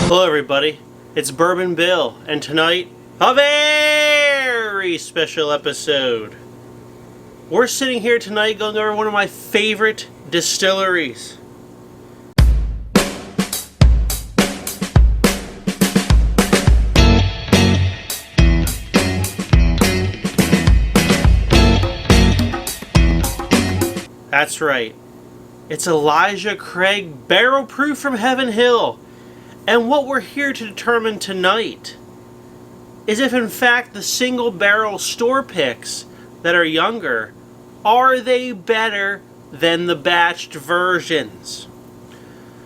Hello everybody, it's Bourbon Bill, and tonight, a very special episode. We're sitting here tonight going over one of my favorite distilleries. That's right, it's Elijah Craig Barrel Proof from Heaven Hill. And what we're here to determine tonight is if in fact the single barrel store picks that are younger, are they better than the batched versions?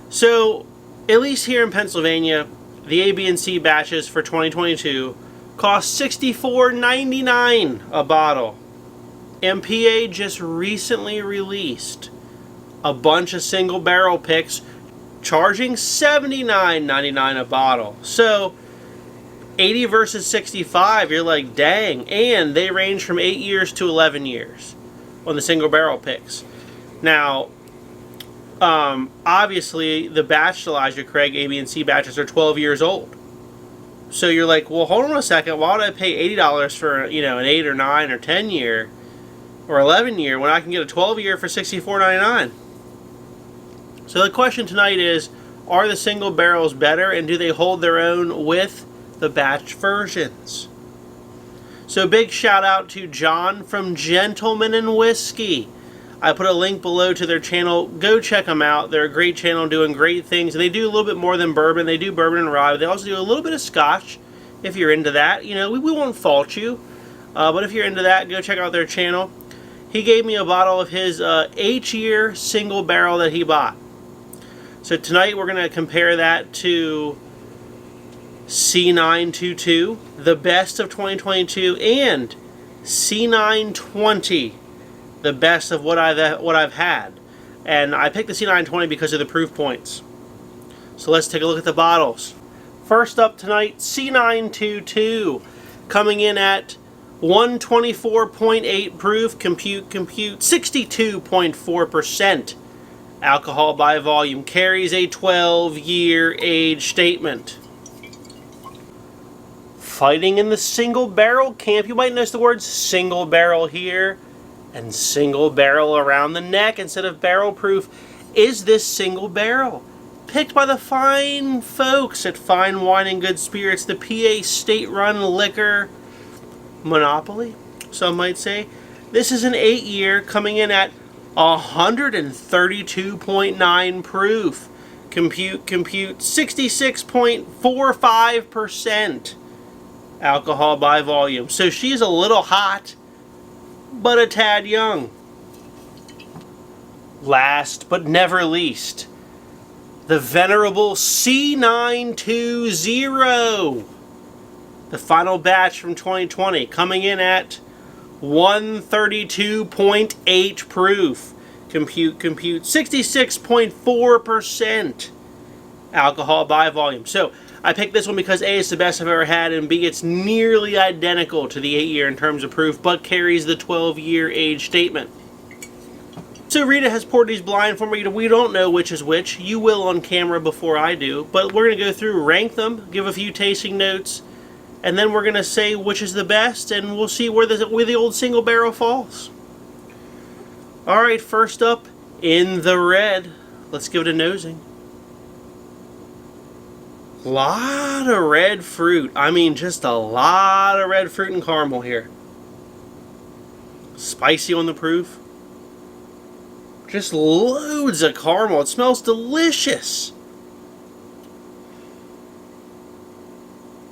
So, at least here in Pennsylvania, the A, B, and C batches for 2022 cost $64.99 a bottle. MPA just recently released a bunch of single barrel picks charging $79.99 a bottle. So 80 versus 65, you're like, dang. And they range from 8 years to 11 years on the single barrel picks. Now, obviously the batched Elijah Craig A, B, and C batches are 12 years old. So you're like, well, hold on a second. Why would I pay $80 for, an 8 or 9 or 10 year or 11 year when I can get a 12 year for $64.99? So the question tonight is, are the single barrels better, and do they hold their own with the batch versions? So big shout out to John from Gentleman and Whiskey. I put a link below to their channel. Go check them out. They're a great channel doing great things. They do a little bit more than bourbon. They do bourbon and rye. They also do a little bit of scotch if you're into that. We won't fault you. But if you're into that, go check out their channel. He gave me a bottle of his 8-year single barrel that he bought. So tonight we're going to compare that to C922, the best of 2022, and C920, the best of what I've had. And I picked the C920 because of the proof points. So let's take a look at the bottles. First up tonight, C922, coming in at 124.8 proof, compute, 62.4%. Alcohol by volume, carries a 12-year age statement. Fighting in the single barrel camp, you might notice the words single barrel here and single barrel around the neck instead of barrel proof. Is this single barrel? Picked by the fine folks at Fine Wine and Good Spirits, the PA state-run liquor monopoly, some might say. This is an 8-year coming in at 132.9 proof. Compute, 66.45% alcohol by volume. So she's a little hot, but a tad young. Last but never least, the venerable C920. The final batch from 2020, coming in at 132.8 proof. Compute, 66.4% alcohol by volume. So I picked this one because A, it's the best I've ever had, and B, it's nearly identical to the 8-year in terms of proof, but carries the 12-year age statement. So Rita has poured these blind for me. We don't know which is which. You will on camera before I do, but we're going to go through, rank them, give a few tasting notes, and then we're going to say which is the best, and we'll see where the old single barrel falls. Alright, first up, in the red, let's give it a nosing. Lot of red fruit. I mean, just a lot of red fruit and caramel here. Spicy on the proof. Just loads of caramel. It smells delicious.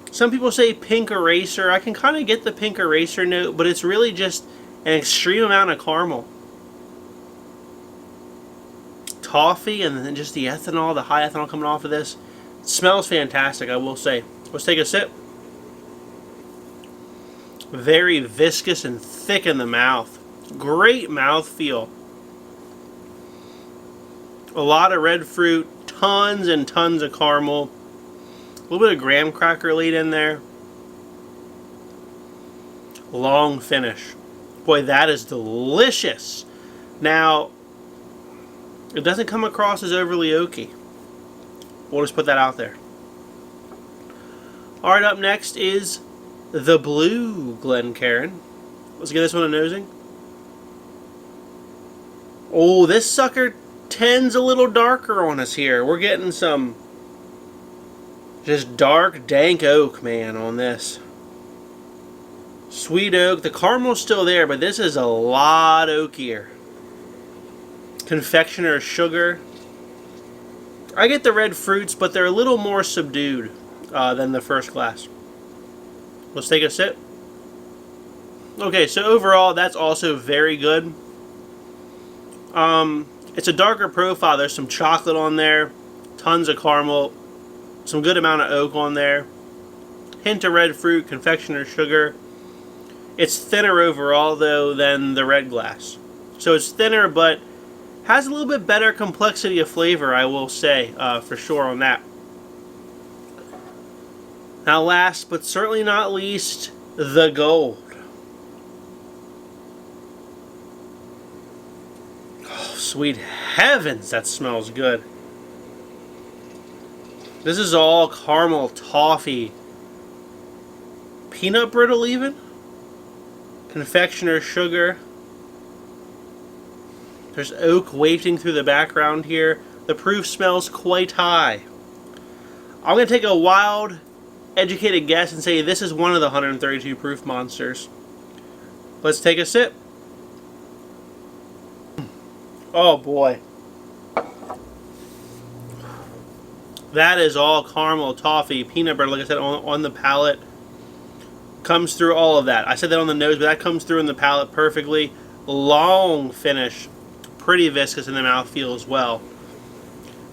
Some people say pink eraser. I can kind of get the pink eraser note, but it's really just an extreme amount of caramel. Toffee and then just the ethanol, the high ethanol coming off of this. It smells fantastic, I will say. Let's take a sip. Very viscous and thick in the mouth. Great mouthfeel. A lot of red fruit, tons and tons of caramel. A little bit of graham cracker laid in there. Long finish. Boy, that is delicious. Now, it doesn't come across as overly oaky. We'll just put that out there. Alright, up next is the Blue Glencairn. Let's give this one a nosing. Oh, this sucker tends a little darker on us here. We're getting some just dark, dank oak, man, on this. Sweet oak. The caramel's still there, but this is a lot oakier. Confectioner's sugar. I get the red fruits, but they're a little more subdued than the first glass. Let's take a sip. Okay, so overall, that's also very good. It's a darker profile. There's some chocolate on there, tons of caramel, some good amount of oak on there, hint of red fruit, confectioner's sugar. It's thinner overall, though, than the red glass. So it's thinner, but has a little bit better complexity of flavor, I will say, for sure on that. Now last, but certainly not least, the Gold. Oh, sweet heavens, that smells good. This is all caramel, toffee, peanut brittle even, confectioner's sugar. There's oak wafting through the background here. The proof smells quite high. I'm going to take a wild, educated guess and say this is one of the 132 proof monsters. Let's take a sip. Oh boy. That is all caramel, toffee, peanut butter, like I said, on the palate. Comes through all of that. I said that on the nose, but that comes through in the palate perfectly. Long finish. Pretty viscous in the mouthfeel as well.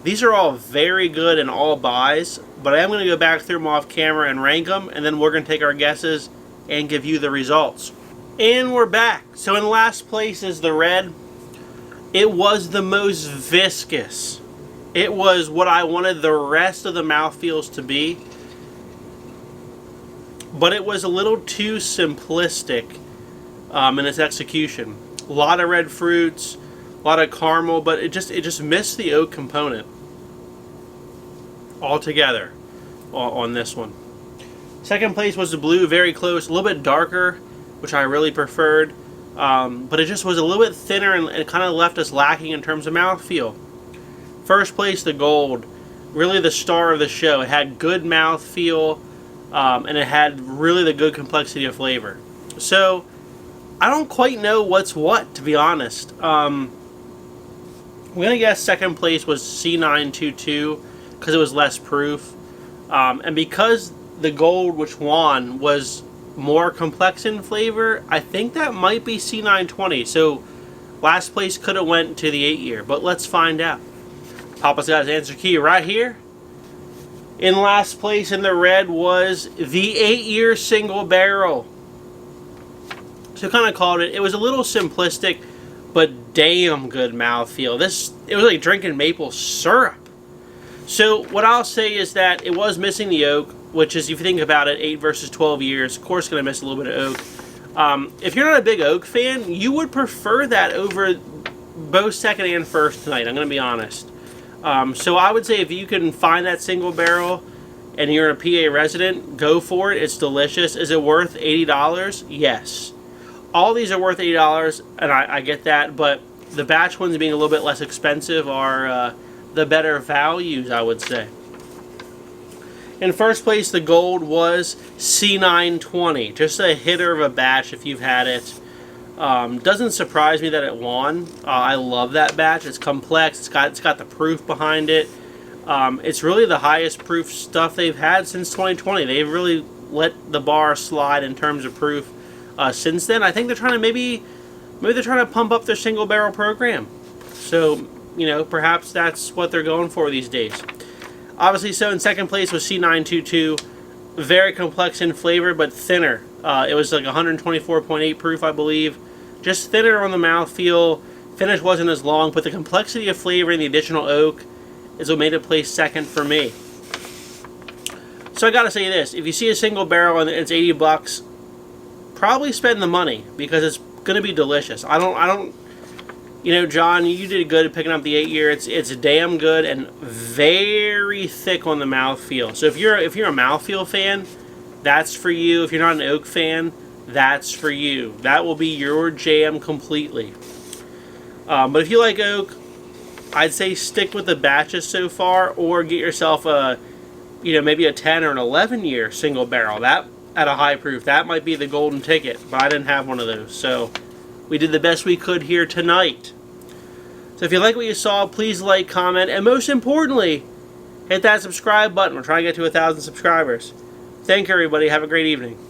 These are all very good and all buys, but I am going to go back through them off camera and rank them, and then we're going to take our guesses and give you the results. And we're back. So in last place is the red. It was the most viscous. It was what I wanted the rest of the mouthfeels to be, but it was a little too simplistic in its execution. A lot of red fruits, a lot of caramel, but it just missed the oak component altogether on this one. Second place was the blue, very close, a little bit darker, which I really preferred, but it just was a little bit thinner and it kind of left us lacking in terms of mouthfeel. First place, the Gold, really the star of the show. It had good mouthfeel, and it had really the good complexity of flavor. So I don't quite know what's what, to be honest. I'm going to guess second place was C922 because it was less proof. And because the Gold, which won, was more complex in flavor, I think that might be C920. So last place could have went to the 8-year, but let's find out. Papa's got his answer key right here. In last place in the red was the 8-year single barrel. So kind of called it. It was a little simplistic, but damn good mouthfeel. It was like drinking maple syrup. So what I'll say is that it was missing the oak, which is, if you think about it, 8 versus 12 years, of course going to miss a little bit of oak. If you're not a big oak fan, you would prefer that over both second and first tonight, I'm going to be honest. So I would say if you can find that single barrel and you're a PA resident, go for it. It's delicious. Is it worth $80? Yes. All these are worth $80, and I get that, but the batch ones being a little bit less expensive are the better values, I would say. In first place, the Gold was C920. Just a hitter of a batch if you've had it. Doesn't surprise me that it won. I love that batch. It's complex. It's got the proof behind it. It's really the highest proof stuff they've had since 2020. They've really let the bar slide in terms of proof since then. I think they're trying to maybe they're trying to pump up their single barrel program. So, you know, perhaps that's what they're going for these days. Obviously, so in second place was C922. Very complex in flavor, but thinner. It was like 124.8 proof, I believe. Just thinner on the mouthfeel. Finish wasn't as long, but the complexity of flavor and the additional oak is what made it place second for me. So I gotta say this: if you see a single barrel and it's $80, probably spend the money because it's gonna be delicious. I don't. You know, John, you did good at picking up the 8-year. It's damn good and very thick on the mouthfeel. So if you're a mouthfeel fan, that's for you. If you're not an oak fan, that's for you. That will be your jam completely. But if you like oak, I'd say stick with the batches so far, or get yourself a, maybe a 10 or an 11 year single barrel. That at a high proof, that might be the golden ticket. But I didn't have one of those, so we did the best we could here tonight. So if you like what you saw, please like, comment, and most importantly, hit that subscribe button. We're trying to get to 1,000 subscribers. Thank you, everybody. Have a great evening.